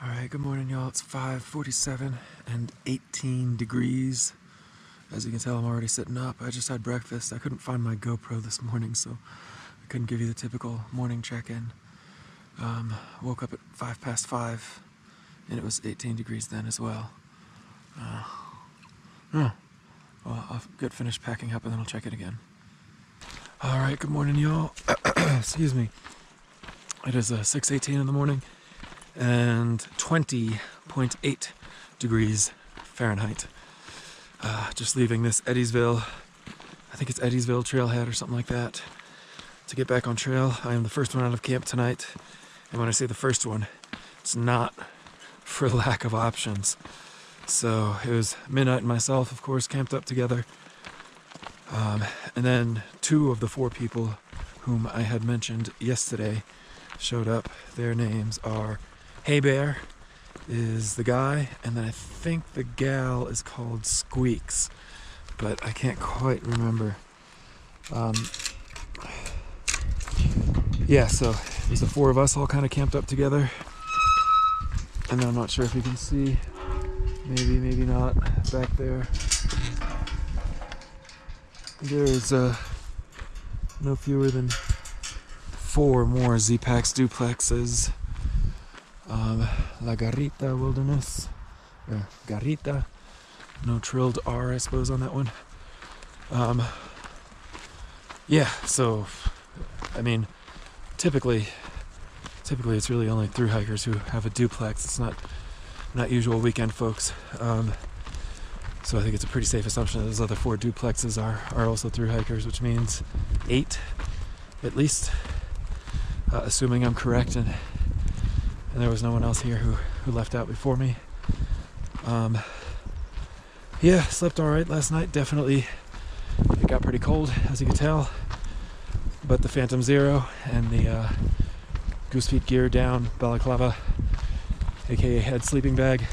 Alright, good morning y'all. It's 5:47 and 18 degrees. As you can tell, I'm already sitting up. I just had breakfast. I couldn't find my GoPro this morning, so I couldn't give you the typical morning check-in. Woke up at 5:05 and it was 18 degrees then as well. Well, I'll get finished packing up and then I'll check it again. Alright, good morning y'all. Excuse me. It is 6:18 in the morning and 20.8 degrees Fahrenheit. Just leaving this Eddiesville, I think it's Eddiesville trailhead or something like that, to get back on trail. I am the first one out of camp tonight, and when I say the first one, it's not for lack of options. So it was Midnight and myself, of course, camped up together, and then two of the four people whom I had mentioned yesterday showed up. Their names are Hey Bear is the guy, and then I think the gal is called Squeaks, but I can't quite remember. Yeah, so there's the four of us all kind of camped up together, and then I'm not sure if you can see, maybe not, back there. There's no fewer than four more Z-Packs duplexes. La Garita Wilderness, or Garita, no trilled R I suppose on that one. Yeah, so I mean, typically it's really only through hikers who have a duplex. It's not usual weekend folks. So I think it's a pretty safe assumption that those other four duplexes are also through hikers, which means 8 at least, assuming I'm correct and there was no one else here who left out before me. Yeah, slept alright last night. Definitely it got pretty cold, as you can tell, but the Phantom Zero and the Goose Feet gear down balaclava, aka head sleeping bag,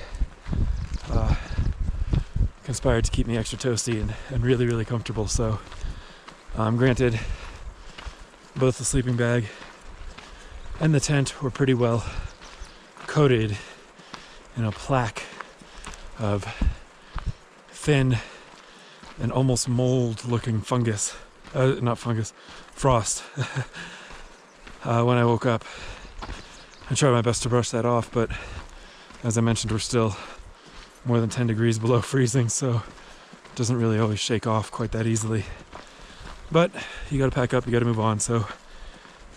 conspired to keep me extra toasty and really comfortable. So granted, both the sleeping bag and the tent were pretty well coated in a plaque of thin and almost mold-looking fungus. Not fungus, frost. When I woke up, I tried my best to brush that off, but as I mentioned, we're still more than 10 degrees below freezing, so it doesn't really always shake off quite that easily. But you gotta pack up, you gotta move on, so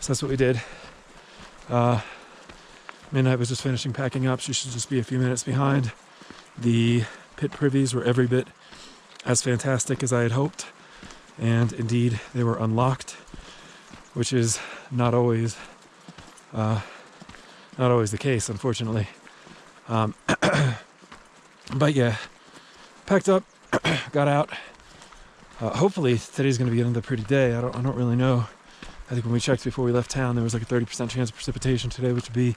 that's what we did. Midnight was just finishing packing up. She should just be a few minutes behind. The pit privies were every bit as fantastic as I had hoped, and indeed they were unlocked, which is not always the case, unfortunately. But yeah, packed up, got out. Hopefully today's going to be another pretty day. I don't really know. I think when we checked before we left town, there was like a 30% chance of precipitation today, which would be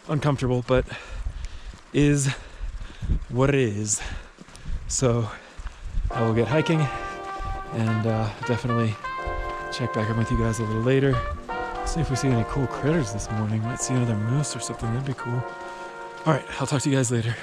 uncomfortable, but is what it is. So I will get hiking and definitely check back in with you guys a little later. See if we see any cool critters this morning. Might see another moose or something. That'd be cool. All right, I'll talk to you guys later.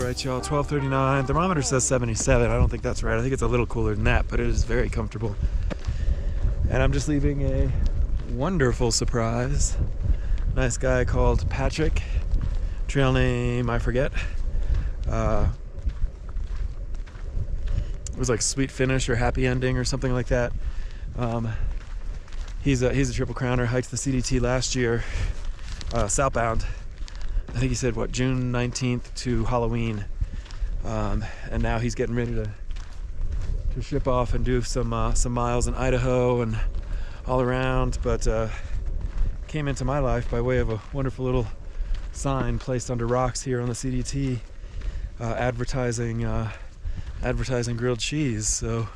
right, y'all, 12:39. Thermometer says 77. I don't think that's right. I think it's a little cooler than that, but it is very comfortable. And I'm just leaving a wonderful surprise. Nice guy called Patrick. Trail name, I forget. It was like Sweet Finish or Happy Ending or something like that. He's a triple crowner. Hiked the CDT last year, southbound. I think he said what, June 19th to Halloween. And now he's getting ready to ship off and do some miles in Idaho and all around. But came into my life by way of a wonderful little sign placed under rocks here on the CDT, advertising grilled cheese. So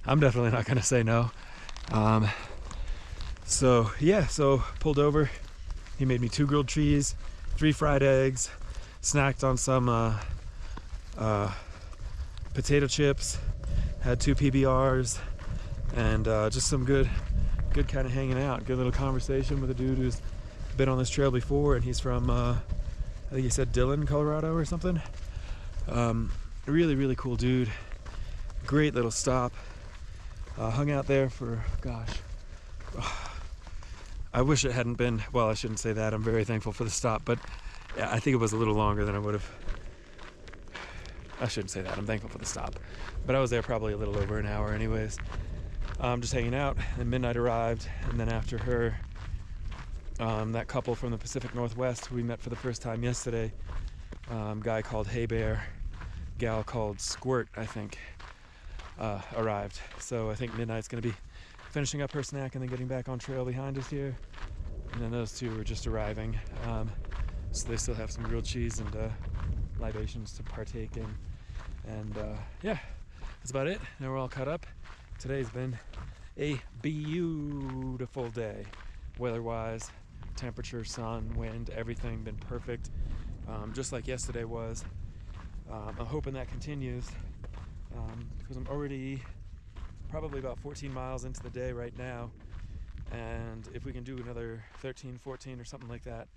I'm definitely not going to say no. So pulled over. He made me 2 grilled cheese, 3 fried eggs, snacked on some potato chips, had 2 PBRs, and just some good kind of hanging out. Good little conversation with a dude who's been on this trail before, and he's from I think he said Dillon, Colorado or something. Really cool dude. Great little stop. Hung out there for, gosh, I wish it hadn't been, well, I shouldn't say that. I'm very thankful for the stop, but yeah, I think it was a little longer than I would have. I shouldn't say that. I'm thankful for the stop, but I was there probably a little over an hour anyways. Just hanging out, and midnight arrived, and then after her, that couple from the Pacific Northwest who we met for the first time yesterday, guy called Hey Bear, gal called Squirt, I think, arrived. So I think midnight's gonna be finishing up her snack and then getting back on trail behind us here. And then those two are just arriving. So they still have some grilled cheese and libations to partake in. And yeah, that's about it. Now we're all caught up. Today's been a beautiful day. Weather-wise, temperature, sun, wind, everything been perfect. Just like yesterday was. I'm hoping that continues because I'm already probably about 14 miles into the day right now, and if we can do another 13, 14 or something like that,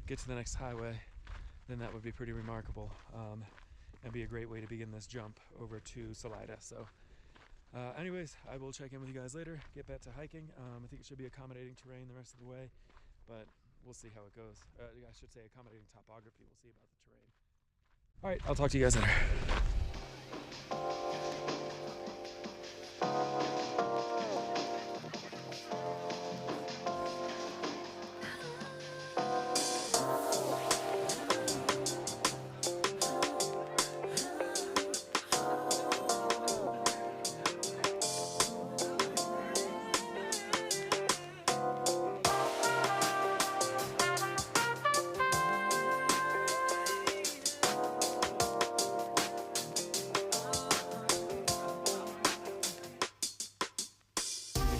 get to the next highway, then that would be pretty remarkable, and be a great way to begin this jump over to Salida. So anyways, I will check in with you guys later, get back to hiking. I think it should be accommodating terrain the rest of the way, but we'll see how it goes. I should say accommodating topography. We'll see about the terrain. All right, I'll talk to you guys later.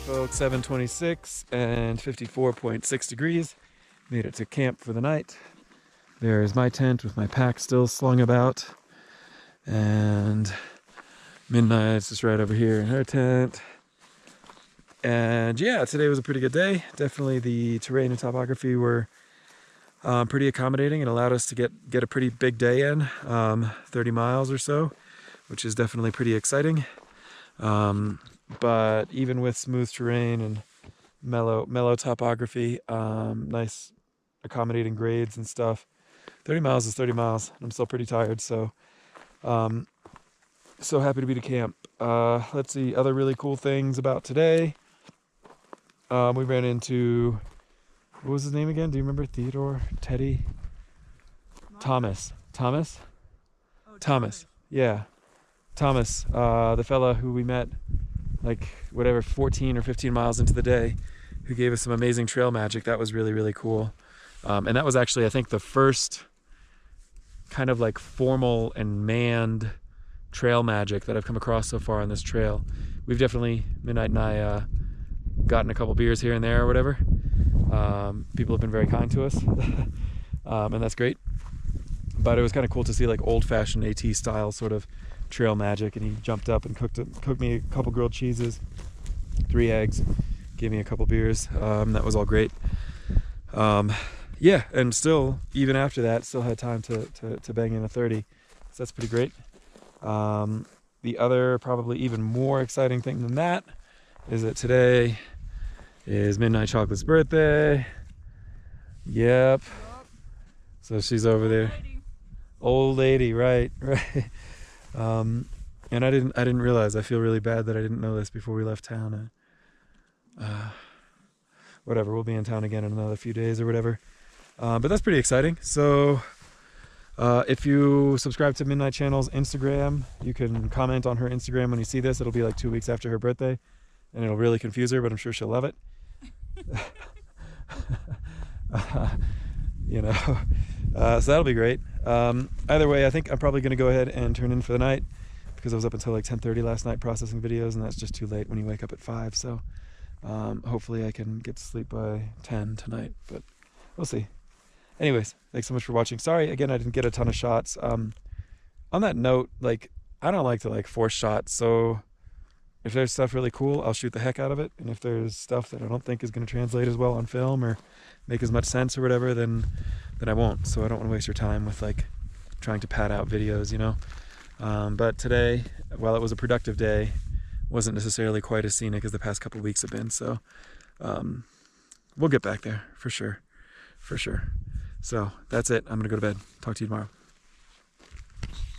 Folks, 7:26 and 54.6 degrees. Made it to camp for the night. There's my tent with my pack still slung about, and Midnight's just right over here in her tent. And yeah, today was a pretty good day. Definitely the terrain and topography were pretty accommodating and allowed us to get a pretty big day in, 30 miles or so, which is definitely pretty exciting. But even with smooth terrain and mellow topography, nice accommodating grades and stuff, 30 miles is 30 miles. I'm still pretty tired, so so happy to be to camp. Let's see, other really cool things about today. We ran into, what was his name again? Do you remember? Theodore? Teddy? Thomas. Thomas? Oh, Thomas. Yeah. Thomas, the fella who we met like whatever 14 or 15 miles into the day, who gave us some amazing trail magic. That was really cool. And that was actually, I think, the first kind of like formal and manned trail magic that I've come across so far on this trail. We've definitely, Midnight and I, gotten a couple beers here and there or whatever. People have been very kind to us, and that's great. But it was kind of cool to see like old-fashioned AT style sort of trail magic, and he jumped up and cooked me a couple grilled cheeses, 3 eggs, gave me a couple beers. That was all great. yeah, and still, even after that, still had time to bang in a 30. So that's pretty great. The other probably even more exciting thing than that is that today is Midnight Chocolate's birthday. Yep. So she's over there. Old lady, right. And I didn't realize. I feel really bad that I didn't know this before we left town. Whatever, we'll be in town again in another few days or whatever. But that's pretty exciting. So if you subscribe to Midnight Channel's Instagram, you can comment on her Instagram when you see this. It'll be like 2 weeks after her birthday, and it'll really confuse her, but I'm sure she'll love it. You know, so that'll be great. Either way, I think I'm probably going to go ahead and turn in for the night, because I was up until like 10:30 last night processing videos, and that's just too late when you wake up at 5. So hopefully I can get to sleep by 10 tonight, but we'll see. Anyways, thanks so much for watching. Sorry again I didn't get a ton of shots. On that note, like, I don't like to like force shots, so if there's stuff really cool, I'll shoot the heck out of it, and if there's stuff that I don't think is going to translate as well on film or make as much sense or whatever, then I won't. So I don't want to waste your time with like trying to pad out videos, you know. But today, while it was a productive day, wasn't necessarily quite as scenic as the past couple of weeks have been. So we'll get back there for sure. So that's it. I'm gonna go to bed. Talk to you tomorrow.